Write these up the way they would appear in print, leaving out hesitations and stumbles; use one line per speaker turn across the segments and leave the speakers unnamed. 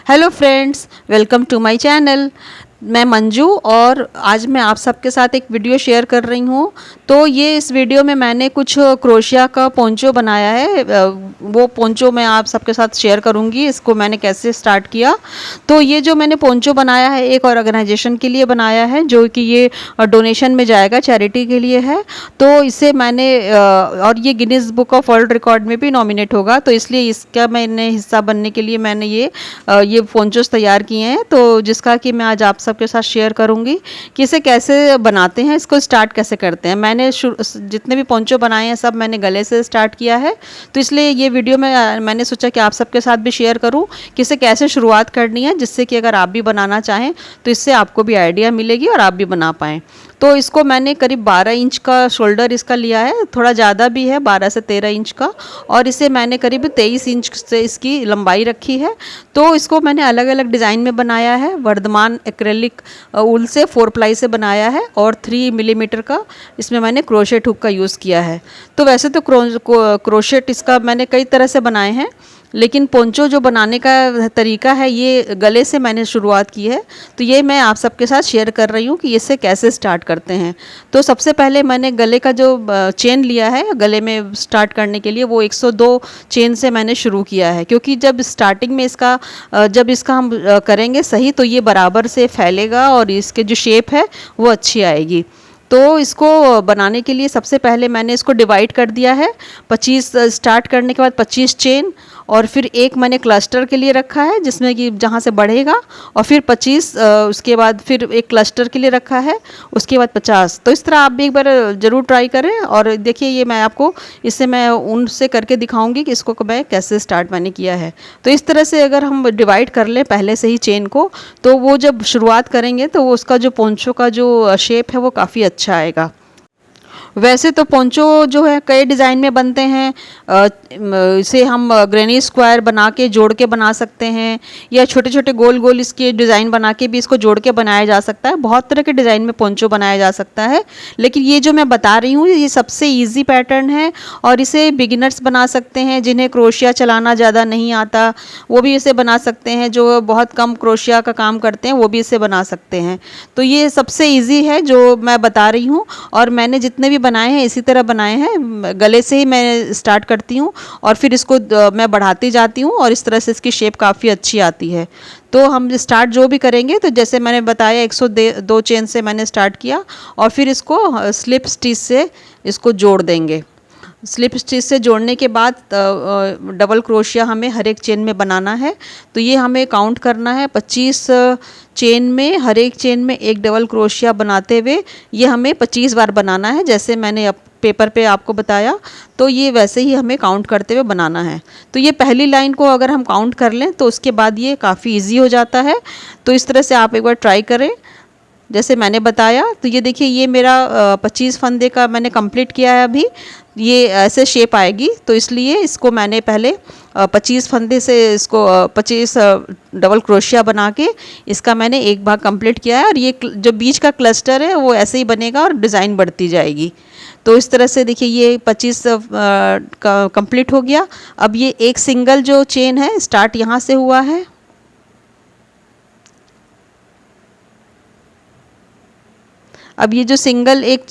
Hello friends, welcome to my channel. मैं मंजू और आज मैं आप सबके साथ एक वीडियो शेयर कर रही हूँ। तो ये इस वीडियो में मैंने कुछ क्रोशिया का पोंचो बनाया है। वो पोंचो मैं आप सबके साथ शेयर करूँगी, इसको मैंने कैसे स्टार्ट किया। तो ये जो मैंने पोंचो बनाया है एक ऑर्गेनाइजेशन के लिए बनाया है, जो कि ये डोनेशन में जाएगा, चैरिटी के लिए है। तो इसे मैंने और ये Guinness book of world record में भी नॉमिनेट होगा, तो इसलिए इसका मैंने हिस्सा बनने के लिए मैंने ये पोंचोस तैयार किए हैं। तो जिसका कि मैं आज आप सबके साथ शेयर करूंगी कि इसे कैसे बनाते हैं, इसको स्टार्ट कैसे करते हैं। मैंने जितने भी पोंचो बनाए हैं सब मैंने गले से स्टार्ट किया है, तो इसलिए ये वीडियो में मैंने सोचा कि आप सबके साथ भी शेयर करूं कि इसे कैसे शुरुआत करनी है, जिससे कि अगर आप भी बनाना चाहें तो इससे आपको भी आइडिया मिलेगी और आप भी बना पाएँ। तो इसको मैंने करीब 12 इंच का शोल्डर इसका लिया है, थोड़ा ज़्यादा भी है, 12 से 13 इंच का। और इसे मैंने करीब 23 इंच से इसकी लंबाई रखी है। तो इसको मैंने अलग अलग डिज़ाइन में बनाया है। वर्धमान एक्रेलिक ऊल से 4 प्लाई से बनाया है और 3 मिलीमीटर का इसमें मैंने क्रोशेट हुक का यूज़ किया है। तो वैसे तो क्रोशेट इसका मैंने कई तरह से बनाए हैं, लेकिन पोंचो जो बनाने का तरीका है ये गले से मैंने शुरुआत की है। तो ये मैं आप सबके साथ शेयर कर रही हूँ कि इसे कैसे स्टार्ट करते हैं। तो सबसे पहले मैंने गले का जो चेन लिया है गले में स्टार्ट करने के लिए, वो 102 चेन से मैंने शुरू किया है, क्योंकि जब स्टार्टिंग में जब इसका हम करेंगे सही तो ये बराबर से फैलेगा और इसके जो शेप है वो अच्छी आएगी। तो इसको बनाने के लिए सबसे पहले मैंने इसको डिवाइड कर दिया है। 25 स्टार्ट करने के बाद 25 चेन, और फिर एक मैंने क्लस्टर के लिए रखा है जिसमें कि जहाँ से बढ़ेगा, और फिर 25 उसके बाद फिर एक क्लस्टर के लिए रखा है, उसके बाद 50। तो इस तरह आप भी एक बार ज़रूर ट्राई करें। और देखिए ये मैं आपको इससे मैं उनसे करके दिखाऊंगी कि इसको मैं कैसे स्टार्ट मैंने किया है। तो इस तरह से अगर हम डिवाइड कर लें पहले से ही चेन को, तो वो जब शुरुआत करेंगे तो वो उसका जो पोंचो का जो शेप है वो काफ़ी अच्छा आएगा। वैसे तो पोंचो जो है कई डिज़ाइन में बनते हैं। इसे हम ग्रेनी स्क्वायर बना के जोड़ के बना सकते हैं, या छोटे छोटे गोल गोल इसके डिज़ाइन बना के भी इसको जोड़ के बनाया जा सकता है। बहुत तरह के डिज़ाइन में पोंचो बनाया जा सकता है, लेकिन ये जो मैं बता रही हूँ ये सबसे ईजी पैटर्न है और इसे बिगिनर्स बना सकते हैं। जिन्हें क्रोशिया चलाना ज़्यादा नहीं आता वो भी इसे बना सकते हैं, जो बहुत कम क्रोशिया का काम करते हैं वो भी इसे बना सकते हैं। तो ये सबसे ईजी है जो मैं बता रही हूँ, और मैंने जितने भी बनाए हैं इसी तरह बनाए हैं। गले से ही मैं स्टार्ट करती हूँ और फिर इसको मैं बढ़ाती जाती हूँ, और इस तरह से इसकी शेप काफ़ी अच्छी आती है। तो हम स्टार्ट जो भी करेंगे, तो जैसे मैंने बताया 102 चेन से मैंने स्टार्ट किया, और फिर इसको स्लिप स्टिच से इसको जोड़ देंगे। स्लिप स्टिच से जोड़ने के बाद डबल क्रोशिया हमें हर एक चेन में बनाना है। तो ये हमें काउंट करना है, 25 चेन में हर एक चेन में एक डबल क्रोशिया बनाते हुए ये हमें 25 बार बनाना है, जैसे मैंने पेपर पे आपको बताया। तो ये वैसे ही हमें काउंट करते हुए बनाना है। तो ये पहली लाइन को अगर हम काउंट कर लें तो उसके बाद ये काफ़ी ईजी हो जाता है। तो इस तरह से आप एक बार ट्राई करें जैसे मैंने बताया। तो ये देखिए ये मेरा 25 फंदे का मैंने कंप्लीट किया है। अभी ये ऐसे शेप आएगी, तो इसलिए इसको मैंने पहले 25 फंदे से इसको 25 डबल क्रोशिया बना के इसका मैंने एक भाग कंप्लीट किया है। और ये जो बीच का क्लस्टर है वो ऐसे ही बनेगा और डिज़ाइन बढ़ती जाएगी। तो इस तरह से देखिए ये 25 का कंप्लीट हो गया। अब ये एक सिंगल जो चेन है स्टार्ट यहाँ से हुआ है, अब ये जो सिंगल एक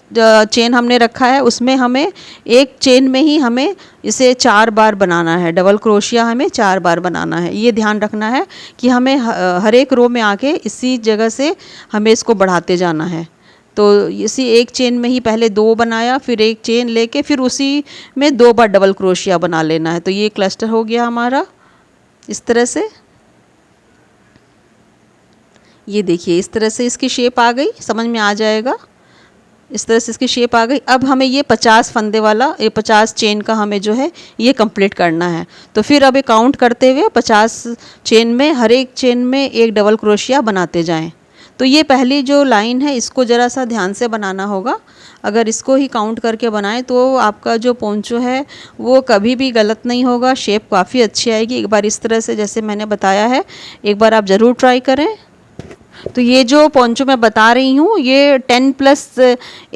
चेन हमने रखा है उसमें हमें एक चेन में ही हमें इसे 4 बार बनाना है। डबल क्रोशिया हमें 4 बार बनाना है। ये ध्यान रखना है कि हमें हर एक रो में आके इसी जगह से हमें इसको बढ़ाते जाना है। तो इसी एक चेन में ही पहले 2 बनाया, फिर एक चेन लेके फिर उसी में 2 बार डबल क्रोशिया बना लेना है। तो ये क्लस्टर हो गया हमारा इस तरह से। ये देखिए इस तरह से इसकी शेप आ गई, समझ में आ जाएगा। इस तरह से इसकी शेप आ गई। अब हमें ये 50 फंदे वाला, ये 50 चेन का हमें जो है ये कंप्लीट करना है। तो फिर अब ये काउंट करते हुए 50 चेन में हर एक चेन में एक डबल क्रोशिया बनाते जाएं। तो ये पहली जो लाइन है इसको ज़रा सा ध्यान से बनाना होगा। अगर इसको ही काउंट करके बनाएं तो आपका जो पोंचो है वो कभी भी गलत नहीं होगा, शेप काफ़ी अच्छी आएगी। एक बार इस तरह से जैसे मैंने बताया है, एक बार आप ज़रूर ट्राई करें। तो ये जो पोंचो मैं बता रही हूँ ये 10+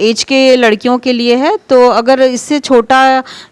एज के लड़कियों के लिए है। तो अगर इससे छोटा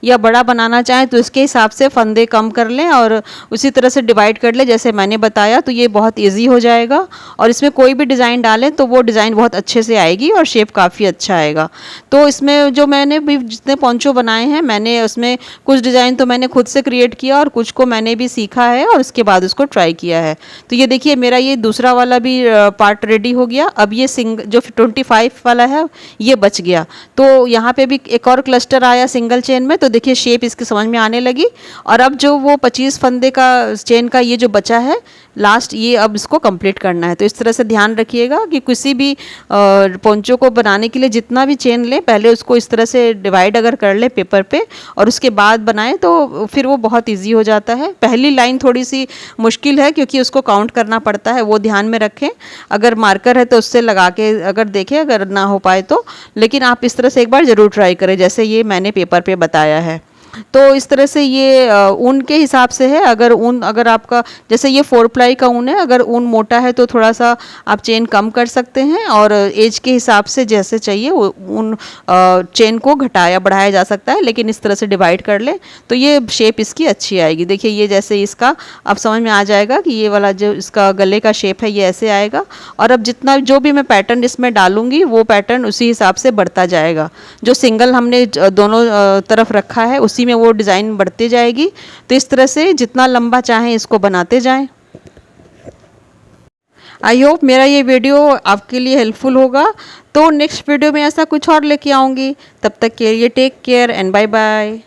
या बड़ा बनाना चाहें तो इसके हिसाब से फंदे कम कर लें और उसी तरह से डिवाइड कर लें जैसे मैंने बताया, तो ये बहुत इजी हो जाएगा। और इसमें कोई भी डिज़ाइन डालें तो वो डिज़ाइन बहुत अच्छे से आएगी और शेप काफ़ी अच्छा आएगा। तो इसमें जो मैंने भी जितने पोंचो बनाए हैं, मैंने उसमें कुछ डिज़ाइन तो मैंने खुद से क्रिएट किया और कुछ को मैंने भी सीखा है और उसके बाद उसको ट्राई किया है। तो ये देखिए मेरा ये दूसरा वाला भी पार्ट रेडी हो गया। अब ये जो 25 वाला है ये बच गया। तो यहाँ पे भी एक और क्लस्टर आया सिंगल चेन में, तो देखिए शेप इसकी समझ में आने लगी। और अब जो वो 25 फंदे का चेन का ये जो बचा है लास्ट, ये अब इसको कंप्लीट करना है। तो इस तरह से ध्यान रखिएगा कि किसी भी पोंचो को बनाने के लिए जितना भी चेन लें पहले उसको इस तरह से डिवाइड अगर कर ले पेपर पे और उसके बाद बनाएं तो फिर वो बहुत इजी हो जाता है। पहली लाइन थोड़ी सी मुश्किल है क्योंकि उसको काउंट करना पड़ता है, वो ध्यान में रखें। अगर मार्कर है तो उससे लगा के अगर देखें, अगर ना हो पाए तो, लेकिन आप इस तरह से एक बार ज़रूर ट्राई करें जैसे ये मैंने पेपर पे बताया है। तो इस तरह से ये ऊन के हिसाब से है। अगर आपका जैसे ये 4 प्लाई का ऊन है, अगर ऊन मोटा है तो थोड़ा सा आप चेन कम कर सकते हैं और एज के हिसाब से जैसे चाहिए वो ऊन चेन को घटाया बढ़ाया जा सकता है, लेकिन इस तरह से डिवाइड कर ले तो ये शेप इसकी अच्छी आएगी। देखिए ये जैसे इसका अब समझ में आ जाएगा कि ये वाला जो इसका गले का शेप है ये ऐसे आएगा। और अब जितना जो भी मैं पैटर्न इसमें डालूंगी वो पैटर्न उसी हिसाब से बढ़ता जाएगा। जो सिंगल हमने दोनों तरफ रखा है उसी में वो डिज़ाइन बढ़ती जाएगी। तो इस तरह से जितना लंबा चाहें इसको बनाते जाएं। आई होप मेरा ये वीडियो आपके लिए हेल्पफुल होगा। तो नेक्स्ट वीडियो में ऐसा कुछ और लेके आऊँगी। तब तक के लिए take care and bye bye.